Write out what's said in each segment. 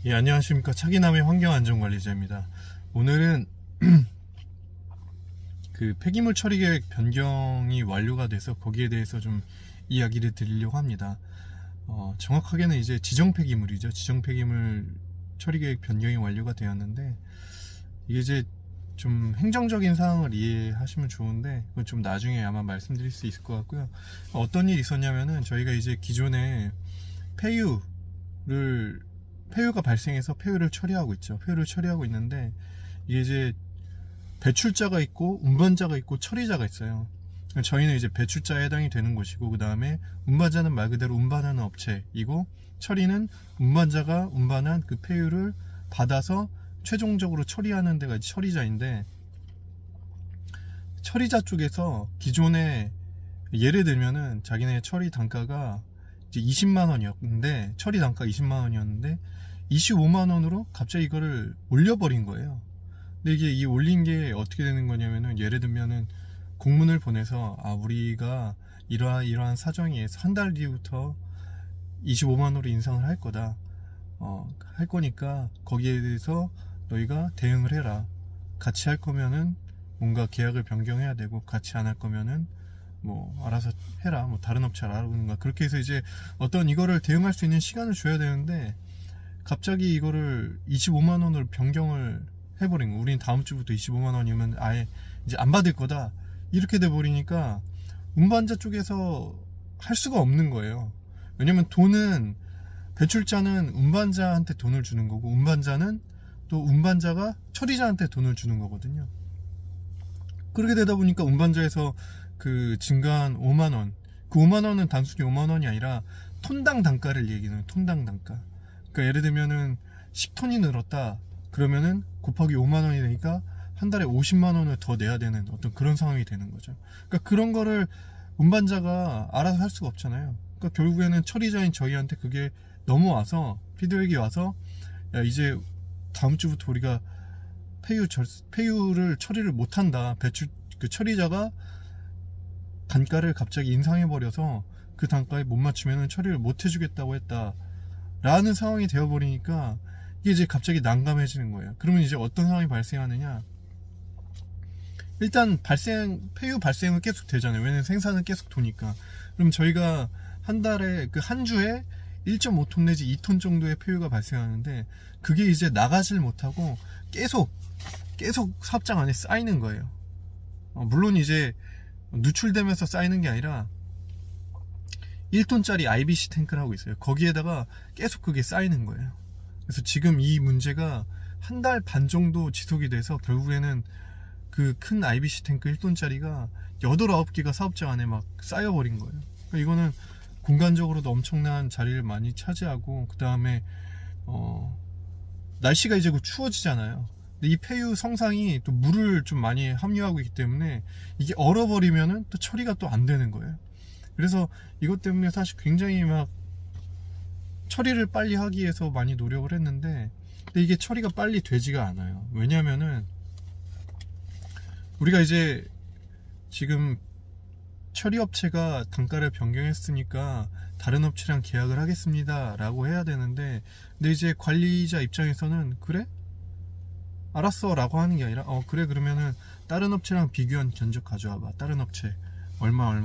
예, 안녕하십니까. 차기남의 환경안전관리자입니다. 오늘은 그 폐기물 처리 계획 변경이 완료가 돼서 거기에 대해서 좀 이야기를 드리려고 합니다. 정확하게는 이제 지정 폐기물이죠. 지정 폐기물 처리 계획 변경이 완료가 되었는데, 이게 이제 좀 행정적인 사항을 이해하시면 좋은데, 그건 좀 나중에 아마 말씀드릴 수 있을 것 같고요. 어떤 일이 있었냐면은, 저희가 이제 기존에 폐유가 발생해서 폐유를 처리하고 있죠. 폐유를 처리하고 있는데, 이게 이제 배출자가 있고 운반자가 있고 처리자가 있어요. 저희는 이제 배출자에 해당이 되는 곳이고, 그 다음에 운반자는 말 그대로 운반하는 업체이고, 처리는 운반자가 운반한 그 폐유를 받아서 최종적으로 처리하는 데가 처리자인데, 처리자 쪽에서 기존에 예를 들면은 자기네 처리 단가가 이제 20만원이었는데, 처리 단가 20만원이었는데 25만원으로 갑자기 이거를 올려버린 거예요. 근데 이게 이 올린 게 어떻게 되는 거냐면은, 예를 들면은 공문을 보내서 우리가 이러한 사정이 있어서 한 달 뒤부터 25만원으로 인상을 할 거다. 할 거니까 거기에 대해서 너희가 대응을 해라. 같이 할 거면은 뭔가 계약을 변경해야 되고, 같이 안 할 거면은 뭐 알아서 해라. 뭐 다른 업체 알아보는가. 그렇게 해서 이제 어떤 이거를 대응할 수 있는 시간을 줘야 되는데, 갑자기 이거를 25만원으로 변경을 해버린 거. 우린 다음 주부터 25만원이면 아예 이제 안 받을 거다. 이렇게 돼버리니까 운반자 쪽에서 할 수가 없는 거예요. 왜냐면 돈은, 배출자는 운반자한테 돈을 주는 거고, 운반자는 또 운반자가 처리자한테 돈을 주는 거거든요. 그렇게 되다 보니까 운반자에서 그 증가한 5만원, 그 5만원은 단순히 5만원이 아니라 톤당 단가를 얘기해요. 톤당 단가. 그러니까 예를 들면은 10톤이 늘었다 그러면은 곱하기 5만원이 되니까 한 달에 50만원을 더 내야 되는 어떤 그런 상황이 되는 거죠. 그러니까 그런 거를 운반자가 알아서 할 수가 없잖아요. 그러니까 결국에는 처리자인 저희한테 그게 넘어와서, 피드백이 와서, 야, 이제 다음 주부터 우리가 폐유를 처리를 못한다. 그 처리자가 단가를 갑자기 인상해버려서 그 단가에 못 맞추면 처리를 못 해주겠다고 했다 라는 상황이 되어버리니까, 이게 이제 갑자기 난감해지는 거예요. 그러면 이제 어떤 상황이 발생하느냐. 일단 폐유 발생은 계속 되잖아요. 왜냐면 생산은 계속 도니까. 그럼 저희가 한 달에, 한 주에 1.5톤 내지 2톤 정도의 폐유가 발생하는데, 그게 이제 나가질 못하고 계속 사업장 안에 쌓이는 거예요. 물론 이제 누출되면서 쌓이는 게 아니라 1톤짜리 IBC 탱크를 하고 있어요. 거기에다가 계속 그게 쌓이는 거예요. 그래서 지금 이 문제가 한 달 반 정도 지속이 돼서, 결국에는 그 큰 IBC 탱크 1톤짜리가 8, 9개가 사업장 안에 막 쌓여버린 거예요. 그러니까 이거는 공간적으로도 엄청난 자리를 많이 차지하고, 그 다음에 날씨가 이제 추워지잖아요. 근데 이 폐유 성상이 또 물을 좀 많이 함유하고 있기 때문에 이게 얼어버리면은 또 처리가 또 안 되는 거예요. 그래서 이것 때문에 사실 굉장히 막 처리를 빨리 하기 위해서 많이 노력을 했는데, 근데 이게 처리가 빨리 되지가 않아요. 왜냐면은 우리가 이제 지금 처리업체가 단가를 변경했으니까 다른 업체랑 계약을 하겠습니다 라고 해야 되는데, 근데 이제 관리자 입장에서는 그래? 알았어 라고 하는 게 아니라, 그래, 그러면은 다른 업체랑 비교한 견적 가져와봐. 다른 업체 얼마.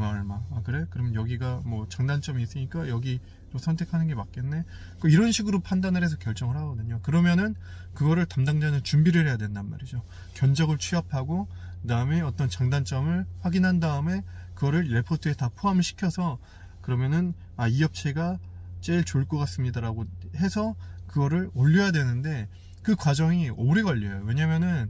그래? 그럼 여기가 뭐 장단점이 있으니까 여기로 선택하는 게 맞겠네. 이런 식으로 판단을 해서 결정을 하거든요. 그러면은 그거를 담당자는 준비를 해야 된단 말이죠. 견적을 취합하고, 그 다음에 어떤 장단점을 확인한 다음에 그거를 레포트에 다 포함을 시켜서, 그러면은 이 업체가 제일 좋을 것 같습니다 라고 해서 그거를 올려야 되는데, 그 과정이 오래 걸려요. 왜냐면은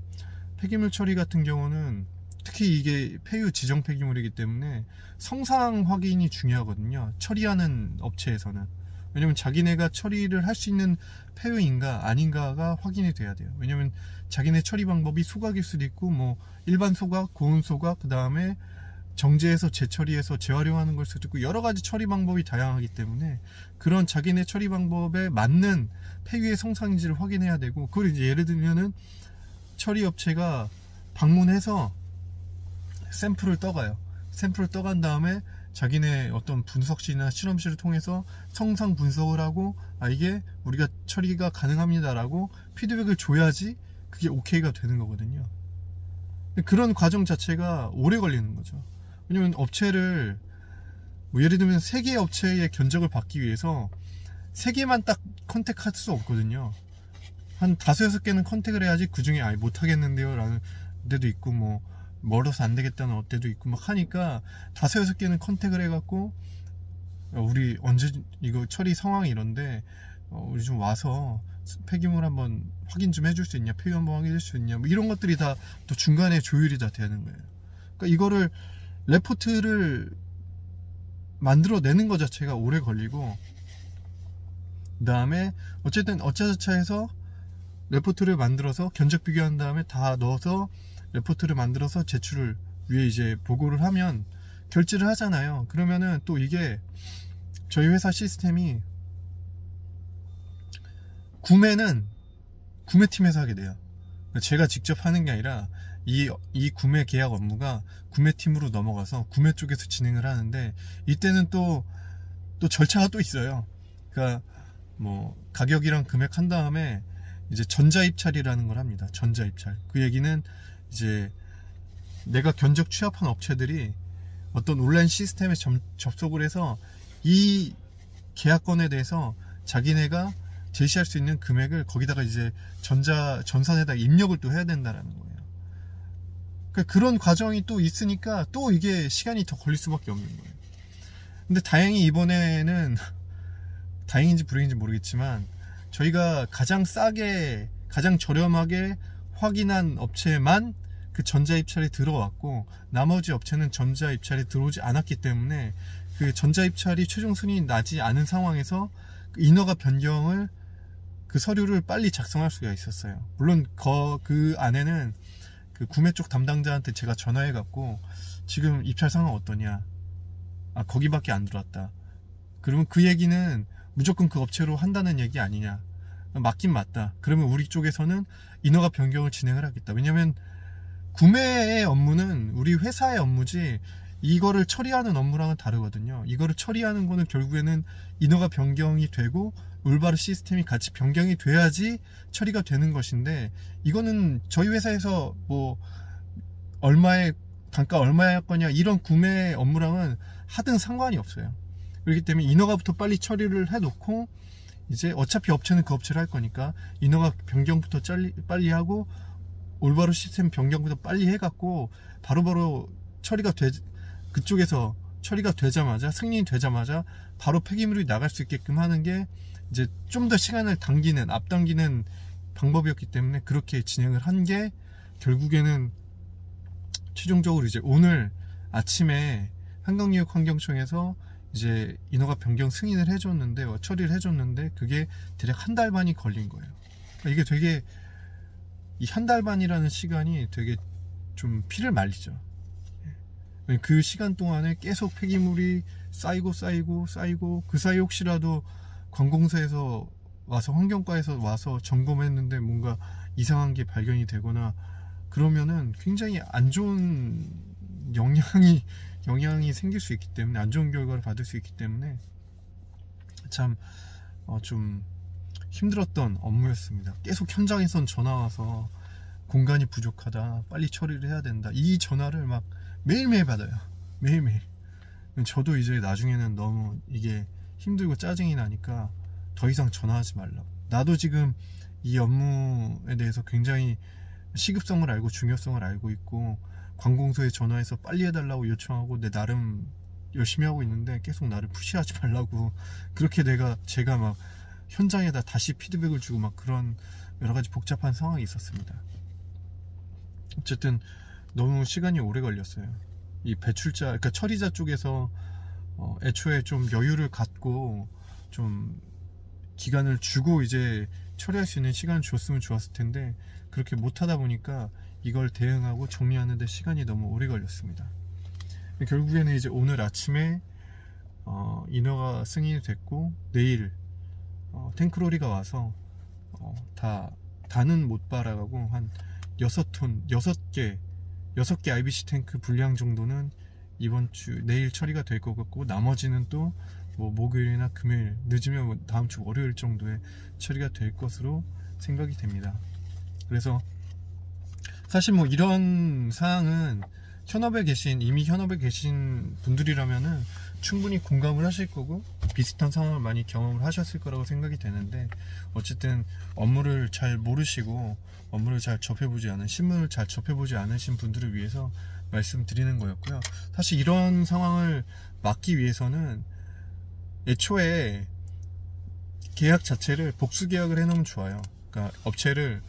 폐기물 처리 같은 경우는, 특히 이게 폐유 지정 폐기물이기 때문에 성상 확인이 중요하거든요. 처리하는 업체에서는. 왜냐면 자기네가 처리를 할 수 있는 폐유인가 아닌가가 확인이 돼야 돼요. 왜냐면 자기네 처리 방법이 소각일 수도 있고, 뭐 일반 소각, 고온 소각, 그 다음에 정제해서 재처리해서 재활용하는 걸 수도 있고, 여러 가지 처리 방법이 다양하기 때문에 그런 자기네 처리 방법에 맞는 폐유의 성상인지를 확인해야 되고, 그걸 이제 예를 들면은 처리 업체가 방문해서 샘플을 떠가요. 샘플을 떠간 다음에 자기네 어떤 분석실이나 실험실을 통해서 성상 분석을 하고 이게 우리가 처리가 가능합니다라고 피드백을 줘야지 그게 오케이가 되는 거거든요. 그런 과정 자체가 오래 걸리는 거죠. 왜냐면 업체를 뭐 예를 들면 3개의 업체의 견적을 받기 위해서 3개만 딱 컨택할 수 없거든요. 한 5, 6개는 컨택을 해야지 그 중에 못하겠는데요 라는 데도 있고 뭐 멀어서 안 되겠다는 때도 있고 막 하니까 5, 6개는 컨택을 해갖고 우리 언제 이거 처리 상황이 이런데 우리 좀 와서 폐기물 한번 확인 좀 해줄 수 있냐, 폐기 한번 확인해 줄 수 있냐, 뭐 이런 것들이 다 또 중간에 조율이 다 되는 거예요. 그러니까 이거를 레포트를 만들어내는 것 자체가 오래 걸리고, 그 다음에 어쨌든 어차저차해서 레포트를 만들어서 견적 비교한 다음에 다 넣어서 레포트를 만들어서 제출을 위에 이제 보고를 하면 결제를 하잖아요. 그러면은 또 이게 저희 회사 시스템이 구매는 구매팀에서 하게 돼요. 제가 직접 하는 게 아니라 이 구매 계약 업무가 구매팀으로 넘어가서 구매 쪽에서 진행을 하는데, 이때는 또 절차가 또 있어요. 그러니까 뭐 가격이랑 금액 한 다음에 이제 전자입찰이라는 걸 합니다. 전자입찰. 그 얘기는 이제 내가 견적 취합한 업체들이 어떤 온라인 시스템에 접속을 해서 이 계약건에 대해서 자기네가 제시할 수 있는 금액을 거기다가 이제 전산에다 입력을 또 해야 된다라는 거예요. 그러니까 그런 과정이 또 있으니까 또 이게 시간이 더 걸릴 수밖에 없는 거예요. 근데 다행히 이번에는 다행인지 불행인지 모르겠지만 저희가 가장 싸게 가장 저렴하게 확인한 업체만 그 전자입찰이 들어왔고, 나머지 업체는 전자입찰이 들어오지 않았기 때문에 그 전자입찰이 최종 승인이 나지 않은 상황에서 그 인허가 변경을 그 서류를 빨리 작성할 수가 있었어요. 물론 그 안에는 그 구매 쪽 담당자한테 제가 전화해 갖고 지금 입찰 상황 어떠냐, 거기밖에 안 들어왔다, 그러면 그 얘기는 무조건 그 업체로 한다는 얘기 아니냐, 맞긴 맞다, 그러면 우리 쪽에서는 인허가 변경을 진행을 하겠다. 왜냐면 구매의 업무는 우리 회사의 업무지 이거를 처리하는 업무랑은 다르거든요. 이거를 처리하는 거는 결국에는 인허가 변경이 되고 올바른 시스템이 같이 변경이 돼야지 처리가 되는 것인데, 이거는 저희 회사에서 뭐 얼마의 단가 얼마에 할 거냐 이런 구매 업무랑은 하등 상관이 없어요. 그렇기 때문에 인허가부터 빨리 처리를 해놓고, 이제 어차피 업체는 그 업체를 할 거니까 인허가 변경부터 빨리 하고 올바른 시스템 변경부터 빨리 해갖고 바로바로 그쪽에서 처리가 되자마자, 승인이 되자마자 바로 폐기물이 나갈 수 있게끔 하는 게 이제 좀 더 시간을 앞당기는 방법이었기 때문에 그렇게 진행을 한 게, 결국에는 최종적으로 이제 오늘 아침에 한강유역환경청에서 이제 인허가 변경 승인을 해줬는데, 처리를 해줬는데, 그게 대략 한 달 반이 걸린 거예요. 그러니까 이게 되게 이 한 달 반이라는 시간이 되게 좀 피를 말리죠. 그 시간 동안에 계속 폐기물이 쌓이고 그 사이 혹시라도 관공서에서 와서 환경과에서 와서 점검했는데 뭔가 이상한 게 발견이 되거나 그러면은 굉장히 안 좋은 영향이 생길 수 있기 때문에, 안 좋은 결과를 받을 수 있기 때문에 참 좀 힘들었던 업무였습니다. 계속 현장에선 전화 와서 공간이 부족하다, 빨리 처리를 해야 된다, 이 전화를 막 매일매일 받아요. 매일매일. 저도 이제 나중에는 너무 이게 힘들고 짜증이 나니까 더 이상 전화하지 말라고. 나도 지금 이 업무에 대해서 굉장히 시급성을 알고 중요성을 알고 있고, 관공서에 전화해서 빨리 해달라고 요청하고 내 나름 열심히 하고 있는데 계속 나를 푸시하지 말라고, 그렇게 제가 막 현장에다 다시 피드백을 주고 막 그런 여러 가지 복잡한 상황이 있었습니다. 어쨌든 너무 시간이 오래 걸렸어요. 이 배출자, 그러니까 처리자 쪽에서 애초에 좀 여유를 갖고 좀 기간을 주고 이제 처리할 수 있는 시간을 줬으면 좋았을 텐데, 그렇게 못하다 보니까 이걸 대응하고 정리하는 데 시간이 너무 오래 걸렸습니다. 결국에는 이제 오늘 아침에 인허가 승인이 됐고, 내일 탱크로리가 와서 다는 못 빨아가고 한 6개 IBC 탱크 분량 정도는 이번 주 내일 처리가 될 것 같고, 나머지는 또 뭐 목요일이나 금요일, 늦으면 뭐 다음 주 월요일 정도에 처리가 될 것으로 생각이 됩니다. 그래서 사실 뭐 이런 사항은 이미 현업에 계신 분들이라면은 충분히 공감을 하실 거고 비슷한 상황을 많이 경험을 하셨을 거라고 생각이 되는데, 어쨌든 업무를 잘 모르시고 업무를 잘 접해보지 않은, 신문을 잘 접해보지 않으신 분들을 위해서 말씀드리는 거였고요. 사실 이런 상황을 막기 위해서는 애초에 계약 자체를 복수 계약을 해놓으면 좋아요. 그러니까 업체를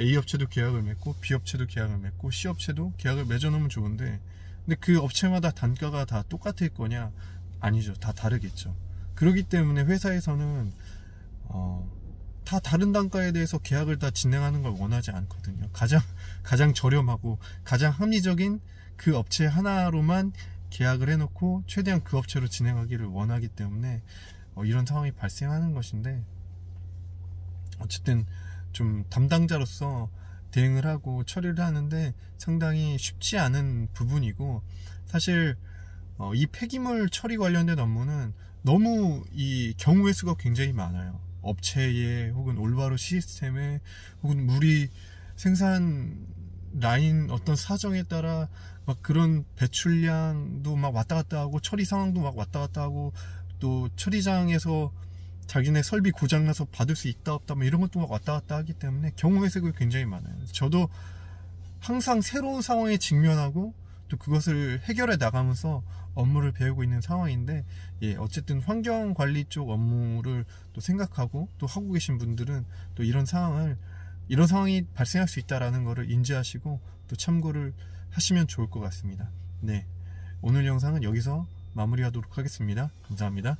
A 업체도 계약을 맺고 B 업체도 계약을 맺고 C 업체도 계약을 맺어놓으면 좋은데, 근데 그 업체마다 단가가 다 똑같을 거냐? 아니죠. 다 다르겠죠. 그렇기 때문에 회사에서는 다 다른 단가에 대해서 계약을 다 진행하는 걸 원하지 않거든요. 가장 저렴하고 가장 합리적인 그 업체 하나로만 계약을 해놓고 최대한 그 업체로 진행하기를 원하기 때문에 이런 상황이 발생하는 것인데, 어쨌든 좀 담당자로서 대응을 하고 처리를 하는데 상당히 쉽지 않은 부분이고, 사실 이 폐기물 처리 관련된 업무는 너무 이 경우의 수가 굉장히 많아요. 업체에 혹은 올바로 시스템에 혹은 우리 생산 라인 어떤 사정에 따라 막 그런 배출량도 막 왔다 갔다 하고 처리 상황도 막 왔다 갔다 하고, 또 처리장에서 자기네 설비 고장나서 받을 수 있다 없다 뭐 이런 것도 막 왔다 갔다 하기 때문에 경우의 수가 굉장히 많아요. 저도 항상 새로운 상황에 직면하고 또 그것을 해결해 나가면서 업무를 배우고 있는 상황인데, 어쨌든 환경관리 쪽 업무를 또 생각하고 또 하고 계신 분들은 또 이런 상황이 발생할 수 있다라는 것을 인지하시고 또 참고를 하시면 좋을 것 같습니다. 네, 오늘 영상은 여기서 마무리하도록 하겠습니다. 감사합니다.